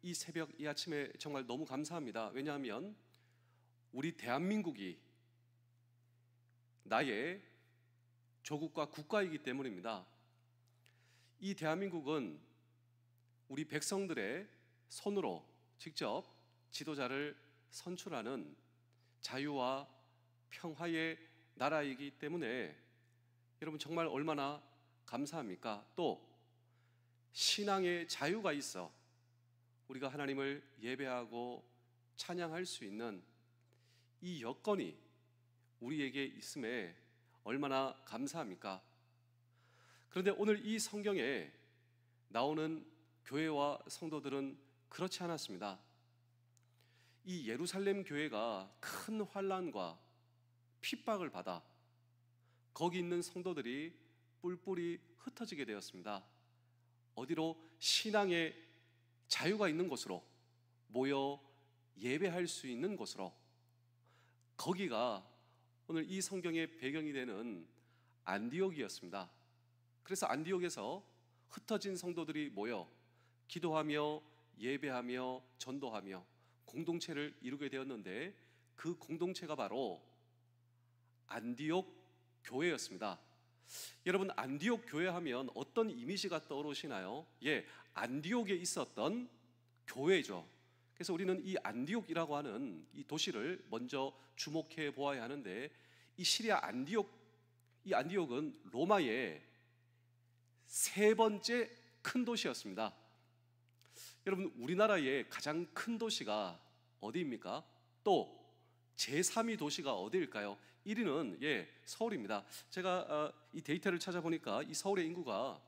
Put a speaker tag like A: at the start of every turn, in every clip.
A: 이 새벽, 이 아침에 정말 너무 감사합니다. 왜냐하면 우리 대한민국이 나의 조국과 국가이기 때문입니다. 이 대한민국은 우리 백성들의 손으로 직접 지도자를 선출하는 자유와 평화의 나라이기 때문에 여러분 정말 얼마나 감사합니까? 또 신앙의 자유가 있어 우리가 하나님을 예배하고 찬양할 수 있는 이 여건이 우리에게 있음에 얼마나 감사합니까? 그런데 오늘 이 성경에 나오는 교회와 성도들은 그렇지 않았습니다. 이 예루살렘 교회가 큰 환난과 핍박을 받아 거기 있는 성도들이 뿔뿔이 흩어지게 되었습니다. 어디로? 신앙의 자유가 있는 곳으로 모여 예배할 수 있는 곳으로. 거기가 오늘 이 성경의 배경이 되는 안디옥이었습니다. 그래서 안디옥에서 흩어진 성도들이 모여 기도하며 예배하며 전도하며 공동체를 이루게 되었는데 그 공동체가 바로 안디옥 교회였습니다. 여러분, 안디옥 교회 하면 어떤 이미지가 떠오르시나요? 안디옥에 있었던 교회죠. 그래서 우리는 이 안디옥이라고 하는 이 도시를 먼저 주목해 보아야 하는데, 이 시리아 안디옥, 이 안디옥은 로마의 세 번째 큰 도시였습니다. 여러분, 우리나라의 가장 큰 도시가 어디입니까? 또 제3위 도시가 어디일까요? 1위는 서울입니다. 제가 이 데이터를 찾아보니까 이 서울의 인구가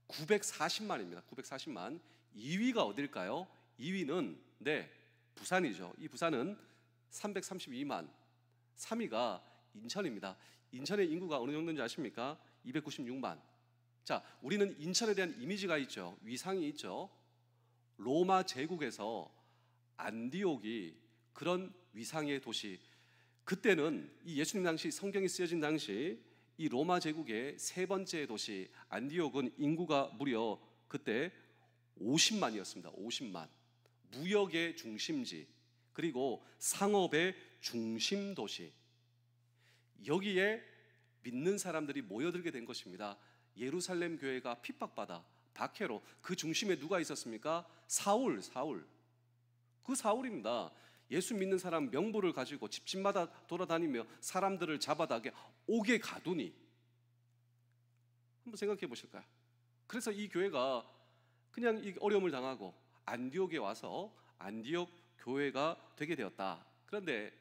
A: 940만입니다. 940만. 2위가 어딜까요? 2위는 부산이죠. 이 부산은 332만. 3위가 인천입니다. 인천의 인구가 어느 정도인지 아십니까? 296만. 자, 우리는 인천에 대한 이미지가 있죠. 위상이 있죠. 로마 제국에서 안디옥이 그런 위상의 도시, 그때는 이 예수님 당시 성경이 쓰여진 당시 이 로마 제국의 세 번째 도시 안디옥은 인구가 무려 그때 50만이었습니다. 50만. 무역의 중심지, 그리고 상업의 중심 도시. 여기에 믿는 사람들이 모여들게 된 것입니다. 예루살렘 교회가 핍박받아 박해로. 그 중심에 누가 있었습니까? 사울. 그 사울입니다. 예수 믿는 사람 명부를 가지고 집집마다 돌아다니며 사람들을 잡아다 옥에 가두니. 한번 생각해 보실까요? 그래서 이 교회가 그냥 이 어려움을 당하고 안디옥에 와서 안디옥 교회가 되게 되었다. 그런데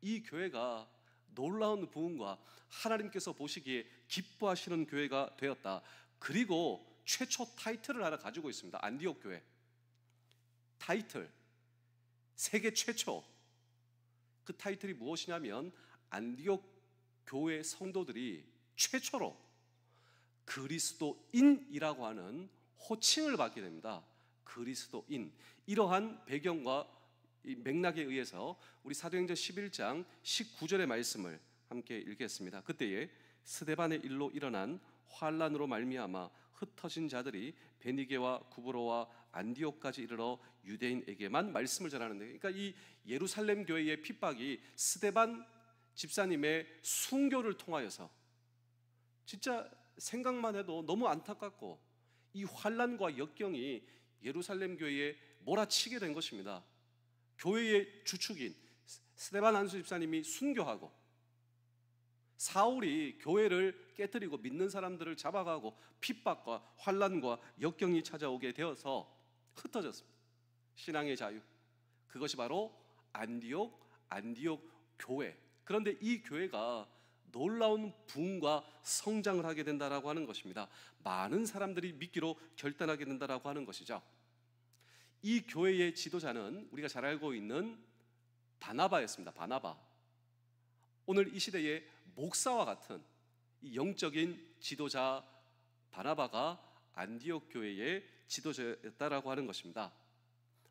A: 이 교회가 놀라운 부흥과 하나님께서 보시기에 기뻐하시는 교회가 되었다. 그리고 최초 타이틀을 하나 가지고 있습니다. 안디옥 교회 타이틀, 세계 최초. 그 타이틀이 무엇이냐면 안디옥 교회 성도들이 최초로 그리스도인이라고 하는 호칭을 받게 됩니다. 그리스도인. 이러한 배경과 이 맥락에 의해서 우리 사도행전 11장 19절의 말씀을 함께 읽겠습니다. 그때에 스데반의 일로 일어난 환란으로 말미암아 흩어진 자들이 베니게와 구브로와 안디옥까지 이르러 유대인에게만 말씀을 전하는데, 그러니까 이 예루살렘 교회의 핍박이 스데반 집사님의 순교를 통하여서, 진짜 생각만 해도 너무 안타깝고 이 환란과 역경이 예루살렘 교회에 몰아치게 된 것입니다. 교회의 주축인 스데반 한수 집사님이 순교하고 사울이 교회를 깨뜨리고 믿는 사람들을 잡아가고 핍박과 환란과 역경이 찾아오게 되어서 흩어졌습니다. 신앙의 자유, 그것이 바로 안디옥 교회. 그런데 이 교회가 놀라운 부흥과 성장을 하게 된다라고 하는 것입니다. 많은 사람들이 믿기로 결단하게 된다라고 하는 것이죠. 이 교회의 지도자는 우리가 잘 알고 있는 바나바였습니다. 바나바. 오늘 이 시대의 목사와 같은 이 영적인 지도자 바나바가 안디옥 교회의 지도자였다라고 하는 것입니다.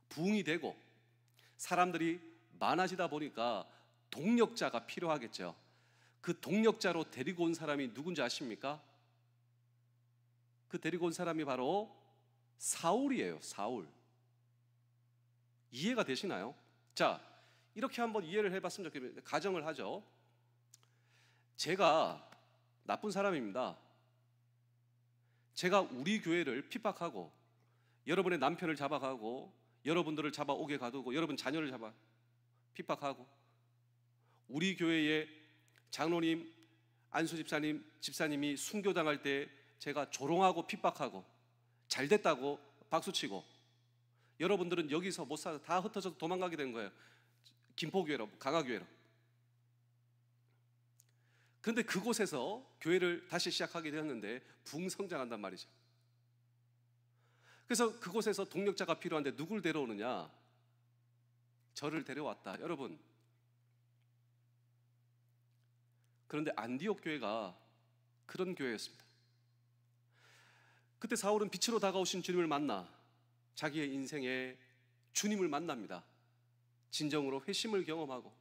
A: 부흥이 되고 사람들이 많아지다 보니까 동력자가 필요하겠죠. 그 동력자로 데리고 온 사람이 누군지 아십니까? 그 데리고 온 사람이 바로 사울이에요. 사울. 이해가 되시나요? 자, 이렇게 한번 이해를 해봤으면 좋겠습니다. 가정을 하죠. 제가 나쁜 사람입니다. 제가 우리 교회를 핍박하고 여러분의 남편을 잡아가고 여러분들을 잡아오게 가두고 여러분 자녀를 잡아 핍박하고 우리 교회의 장로님, 안수 집사님이 순교당할 때 제가 조롱하고 핍박하고 잘됐다고 박수치고 여러분들은 여기서 못 살아 다 흩어져서 도망가게 된 거예요. 김포교회로, 강화교회로. 그런데 그곳에서 교회를 다시 시작하게 되었는데 붕성장한단 말이죠. 그래서 그곳에서 동력자가 필요한데 누굴 데려오느냐? 저를 데려왔다. 여러분, 그런데 안디옥 교회가 그런 교회였습니다. 그때 사울은 빛으로 다가오신 주님을 만나 자기의 인생에 주님을 만납니다. 진정으로 회심을 경험하고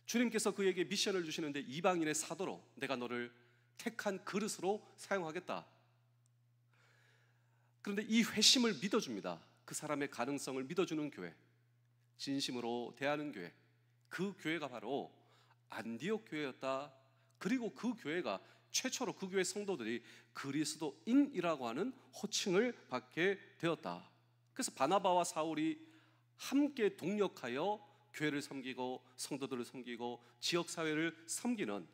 A: 주님께서 그에게 미션을 주시는데 이방인의 사도로 내가 너를 택한 그릇으로 사용하겠다. 그런데 이 회심을 믿어줍니다. 그 사람의 가능성을 믿어주는 교회, 진심으로 대하는 교회, 그 교회가 바로 안디옥 교회였다. 그리고 그 교회가 최초로 그 교회 성도들이 그리스도인이라고 하는 호칭을 받게 되었다. 그래서 바나바와 사울이 함께 동력하여 교회를 섬기고 성도들을 섬기고 지역사회를 섬기는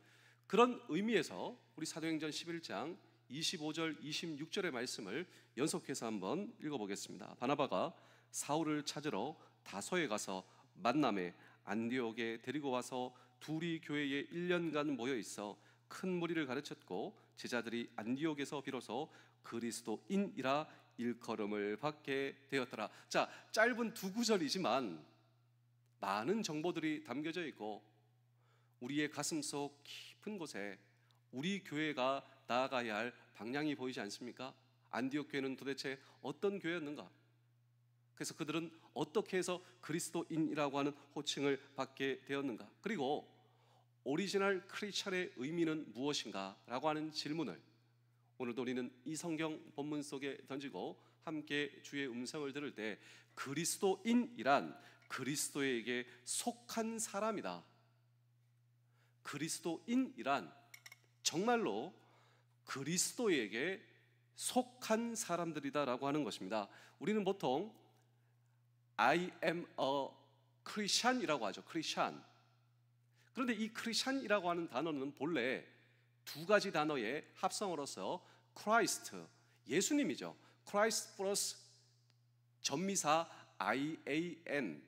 A: 그런 의미에서 우리 사도행전 11장 25절 26절의 말씀을 연속해서 한번 읽어보겠습니다. 바나바가 사울을 찾으러 다소에 가서 만남에 안디옥에 데리고 와서 둘이 교회에 1년간 모여 있어 큰 무리를 가르쳤고 제자들이 안디옥에서 비로소 그리스도인이라 일컬음을 받게 되었더라. 자, 짧은 두 구절이지만 많은 정보들이 담겨져 있고 우리의 가슴속 깊은 곳에 우리 교회가 나아가야 할 방향이 보이지 않습니까? 안디옥 교회는 도대체 어떤 교회였는가? 그래서 그들은 어떻게 해서 그리스도인이라고 하는 호칭을 받게 되었는가? 그리고 오리지널 크리스천의 의미는 무엇인가? 라고 하는 질문을 오늘도 우리는 이 성경 본문 속에 던지고 함께 주의 음성을 들을 때 그리스도인이란 그리스도에게 속한 사람이다. 그리스도인이란 정말로 그리스도에게 속한 사람들이다라고 하는 것입니다. 우리는 보통 I am a Christian이라고 하죠. 크리스찬. 그런데 이 크리스찬이라고 하는 단어는 본래 두 가지 단어의 합성어로서 Christ, 예수님이죠. Christ 플러스 전미사 IAN.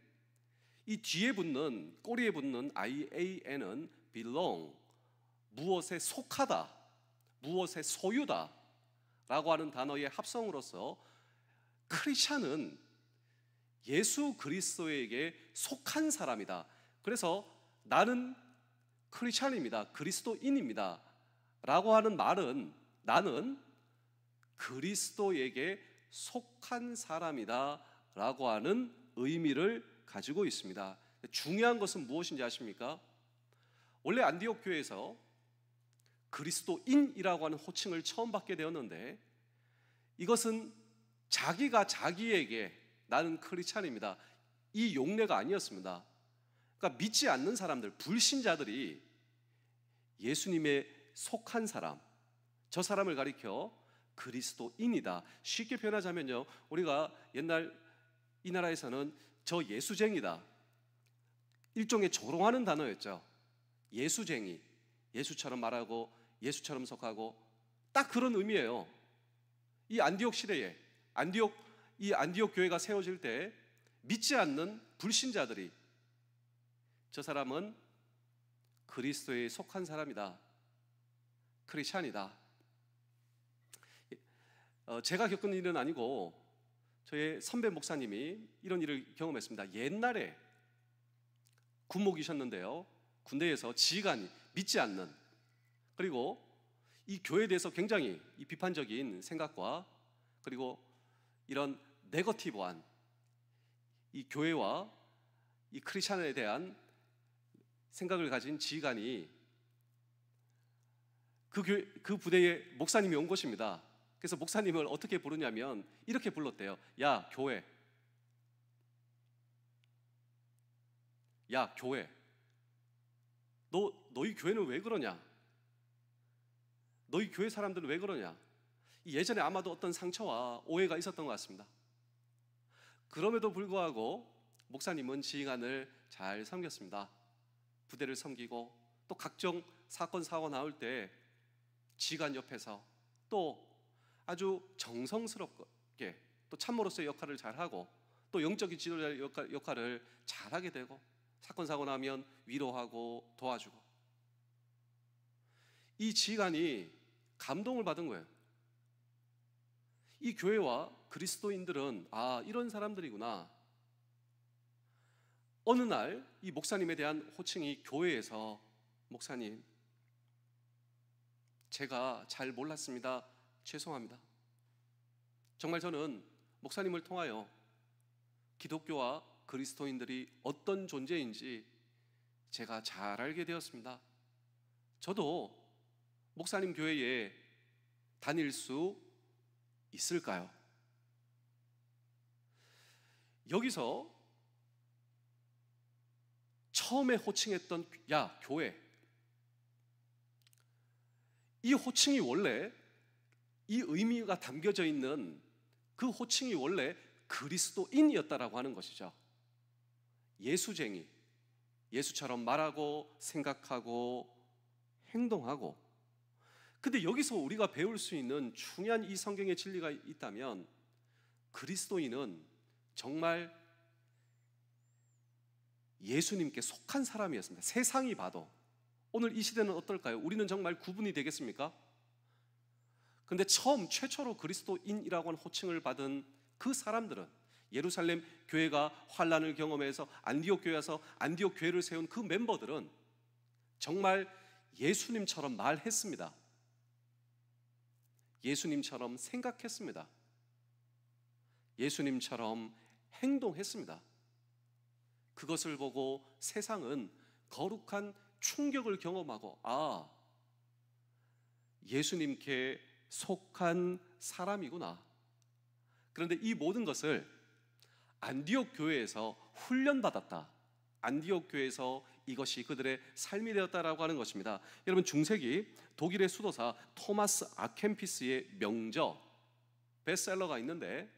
A: 이 뒤에 붙는, 꼬리에 붙는 IAN은 belong, 무엇에 속하다, 무엇에 소유다 라고 하는 단어의 합성으로서 크리스찬은 예수 그리스도에게 속한 사람이다. 그래서 나는 크리스찬입니다. 그리스도인입니다. 라고 하는 말은 나는 그리스도에게 속한 사람이다 라고 하는 의미를 가지고 있습니다. 중요한 것은 무엇인지 아십니까? 원래 안디옥 교회에서 그리스도인이라고 하는 호칭을 처음 받게 되었는데 이것은 자기가 자기에게 나는 크리스찬입니다. 이 용례가 아니었습니다. 그러니까 믿지 않는 사람들, 불신자들이 예수님의 속한 사람, 저 사람을 가리켜 그리스도인이다. 쉽게 표현하자면요, 우리가 옛날 이 나라에서는 저 예수쟁이다, 일종의 조롱하는 단어였죠. 예수쟁이, 예수처럼 말하고 예수처럼 속하고 딱 그런 의미예요. 이 안디옥 시대에 이 안디옥 교회가 세워질 때 믿지 않는 불신자들이 저 사람은 그리스도에 속한 사람이다, 크리스찬이다. 제가 겪은 일은 아니고 저의 선배 목사님이 이런 일을 경험했습니다. 옛날에 군목이셨는데요, 군대에서 지휘관이 믿지 않는, 그리고 이 교회에 대해서 굉장히 이 비판적인 생각과 그리고 이런 네거티브한 이 교회와 이 크리스찬에 대한 생각을 가진 지휘관이 그 부대에 목사님이 온 것입니다. 그래서 목사님을 어떻게 부르냐면 이렇게 불렀대요. 야, 교회, 야, 교회, 너희 교회는 왜 그러냐? 너희 교회 사람들은 왜 그러냐? 예전에 아마도 어떤 상처와 오해가 있었던 것 같습니다. 그럼에도 불구하고 목사님은 지휘관을 잘 섬겼습니다. 부대를 섬기고 또 각종 사건 사고가 나올 때 지휘관 옆에서 또 아주 정성스럽게 또 참모로서의 역할을 잘하고 또 영적인 지도자의 역할을 잘하게 되고 사건 사고 나면 위로하고 도와주고, 이 지휘관이 감동을 받은 거예요. 이 교회와 그리스도인들은 이런 사람들이구나. 어느 날 이 목사님에 대한 호칭이 교회에서, 목사님, 제가 잘 몰랐습니다. 죄송합니다. 정말 저는 목사님을 통하여 기독교와 그리스도인들이 어떤 존재인지 제가 잘 알게 되었습니다. 저도 목사님 교회에 다닐 수 있을까요? 여기서 처음에 호칭했던 야, 교회, 이 호칭이 원래, 이 의미가 담겨져 있는 그 호칭이 원래 그리스도인이었다라고 하는 것이죠. 예수쟁이, 예수처럼 말하고 생각하고 행동하고. 근데 여기서 우리가 배울 수 있는 중요한 이 성경의 진리가 있다면, 그리스도인은 정말 예수님께 속한 사람이었습니다. 세상이 봐도. 오늘 이 시대는 어떨까요? 우리는 정말 구분이 되겠습니까? 근데 최초로 그리스도인이라고 하는 호칭을 받은 그 사람들은, 예루살렘 교회가 환란을 경험해서 안디옥 교회에서 안디옥 교회를 세운 그 멤버들은 정말 예수님처럼 말했습니다. 예수님처럼 생각했습니다. 예수님처럼 행동했습니다. 그것을 보고 세상은 거룩한 충격을 경험하고, 예수님께 속한 사람이구나. 그런데 이 모든 것을 안디옥 교회에서 훈련받았다, 안디옥 교회에서 이것이 그들의 삶이 되었다라고 하는 것입니다. 여러분, 중세기 독일의 수도사 토마스 아켐피스의 명저 베스트셀러가 있는데,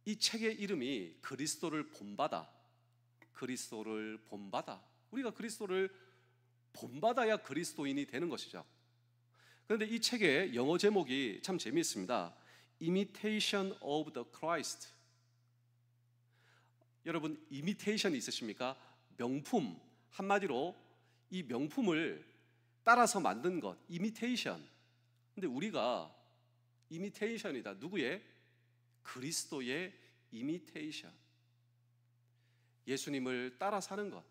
A: 이 책의 이름이 그리스도를 본받아. 그리스도를 본받아. 우리가 그리스도를 본받아야 그리스도인이 되는 것이죠. 그런데 이 책의 영어 제목이 참 재미있습니다. Imitation of the Christ. 여러분, 이미테이션 있으십니까? 명품, 한마디로 이 명품을 따라서 만든 것, 이미테이션. 근데 우리가 이미테이션이다. 누구의? 그리스도의 이미테이션. 예수님을 따라 사는 것,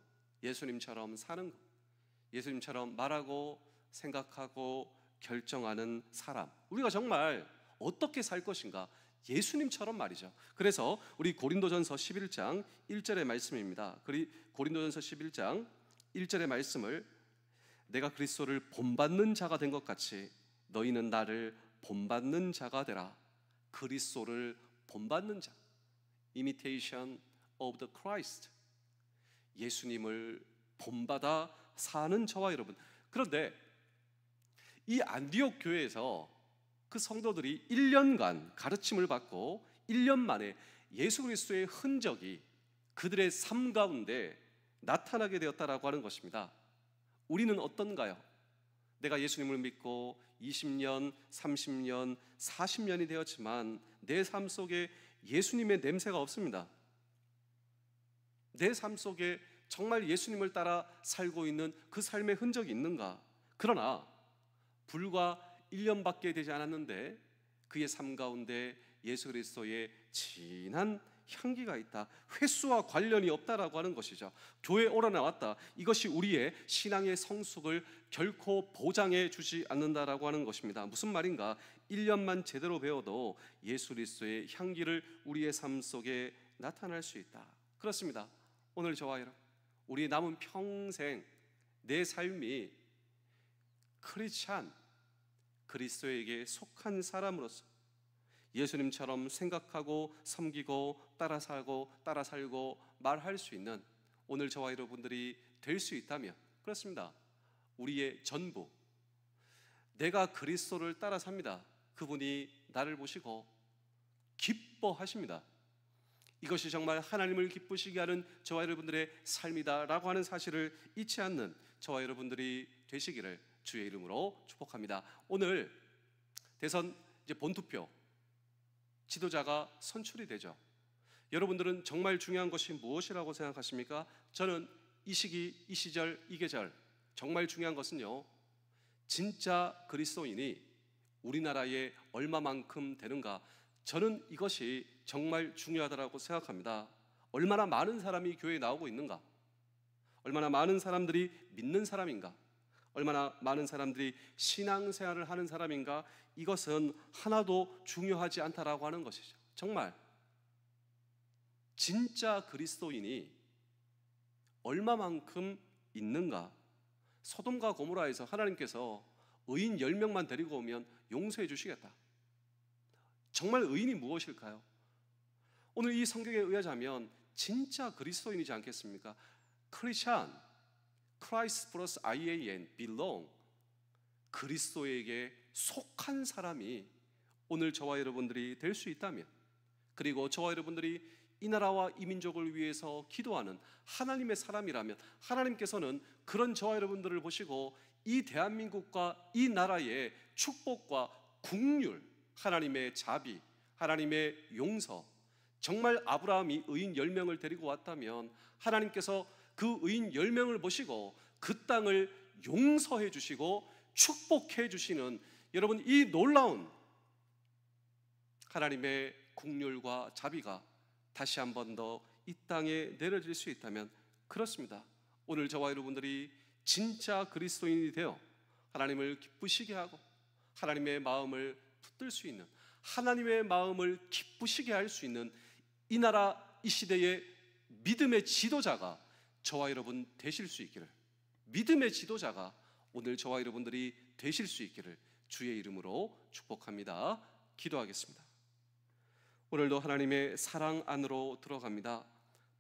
A: 예수님처럼 사는 것, 예수님처럼 말하고 생각하고 결정하는 사람. 우리가 정말 어떻게 살 것인가? 예수님처럼 말이죠. 그래서 우리 고린도전서 11장 1절의 말씀입니다. 고린도전서 11장 1절의 말씀을, 내가 그리스도를 본받는 자가 된 것 같이 너희는 나를 본받는 자가 되라. 그리스도를 본받는 자, Imitation of the Christ. 예수님을 본받아 사는 저와 여러분. 그런데 이 안디옥 교회에서 그 성도들이 1년간 가르침을 받고 1년 만에 예수 그리스도의 흔적이 그들의 삶 가운데 나타나게 되었다라고 하는 것입니다. 우리는 어떤가요? 내가 예수님을 믿고 20년, 30년, 40년이 되었지만 내 삶 속에 예수님의 냄새가 없습니다. 내 삶 속에 정말 예수님을 따라 살고 있는 그 삶의 흔적이 있는가? 그러나 불과 1년밖에 되지 않았는데 그의 삶 가운데 예수 그리스도의 진한 향기가 있다. 횟수와 관련이 없다라고 하는 것이죠. 교회에 오라 나왔다. 이것이 우리의 신앙의 성숙을 결코 보장해 주지 않는다라고 하는 것입니다. 무슨 말인가? 1년만 제대로 배워도 예수 그리스도의 향기를 우리의 삶 속에 나타날 수 있다. 그렇습니다. 오늘 저와 여러분, 우리 남은 평생 내 삶이 크리스찬, 그리스도에게 속한 사람으로서 예수님처럼 생각하고 섬기고 따라 살고 말할 수 있는 오늘 저와 여러분들이 될 수 있다면, 그렇습니다, 우리의 전부, 내가 그리스도를 따라 삽니다. 그분이 나를 보시고 기뻐하십니다. 이것이 정말 하나님을 기쁘시게 하는 저와 여러분들의 삶이다라고 하는 사실을 잊지 않는 저와 여러분들이 되시기를 주의 이름으로 축복합니다. 오늘 대선 이제 본투표 지도자가 선출이 되죠. 여러분들은 정말 중요한 것이 무엇이라고 생각하십니까? 저는 이 시기, 이 시절, 이 계절 정말 중요한 것은요, 진짜 그리스도인이 우리나라에 얼마만큼 되는가, 저는 이것이 정말 중요하다고 생각합니다. 얼마나 많은 사람이 교회에 나오고 있는가, 얼마나 많은 사람들이 믿는 사람인가, 얼마나 많은 사람들이 신앙생활을 하는 사람인가, 이것은 하나도 중요하지 않다라고 하는 것이죠. 정말 진짜 그리스도인이 얼마만큼 있는가. 소돔과 고모라에서 하나님께서 의인 10명만 데리고 오면 용서해 주시겠다. 정말 의인이 무엇일까요? 오늘 이 성경에 의하자면 진짜 그리스도인이지 않겠습니까? 크리스찬, Christ 플러스 IAN, belong, 그리스도에게 속한 사람이 오늘 저와 여러분들이 될 수 있다면, 그리고 저와 여러분들이 이 나라와 이 민족을 위해서 기도하는 하나님의 사람이라면, 하나님께서는 그런 저와 여러분들을 보시고 이 대한민국과 이 나라의 축복과 국률, 하나님의 자비, 하나님의 용서, 정말 아브라함이 의인 10명을 데리고 왔다면 하나님께서 그 의인 10명을 보시고 그 땅을 용서해 주시고 축복해 주시는, 여러분, 이 놀라운 하나님의 국률과 자비가 다시 한 번 더 이 땅에 내려질 수 있다면, 그렇습니다, 오늘 저와 여러분들이 진짜 그리스도인이 되어 하나님을 기쁘시게 하고 하나님의 마음을 붙들 수 있는, 하나님의 마음을 기쁘시게 할 수 있는 이 나라 이 시대의 믿음의 지도자가 저와 여러분 되실 수 있기를, 믿음의 지도자가 오늘 저와 여러분들이 되실 수 있기를 주의 이름으로 축복합니다. 기도하겠습니다. 오늘도 하나님의 사랑 안으로 들어갑니다.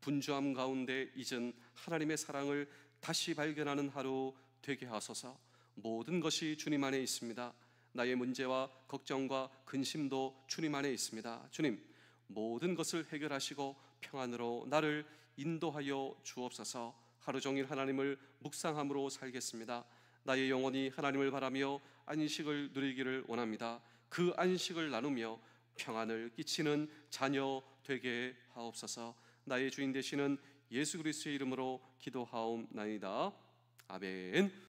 A: 분주함 가운데 잊은 하나님의 사랑을 다시 발견하는 하루 되게 하소서. 모든 것이 주님 안에 있습니다. 나의 문제와 걱정과 근심도 주님 안에 있습니다. 주님, 모든 것을 해결하시고 평안으로 나를 인도하여 주옵소서. 하루 종일 하나님을 묵상함으로 살겠습니다. 나의 영혼이 하나님을 바라며 안식을 누리기를 원합니다. 그 안식을 나누며 평안을 끼치는 자녀 되게 하옵소서. 나의 주인 되시는 예수 그리스도의 이름으로 기도하옵나이다. 아멘.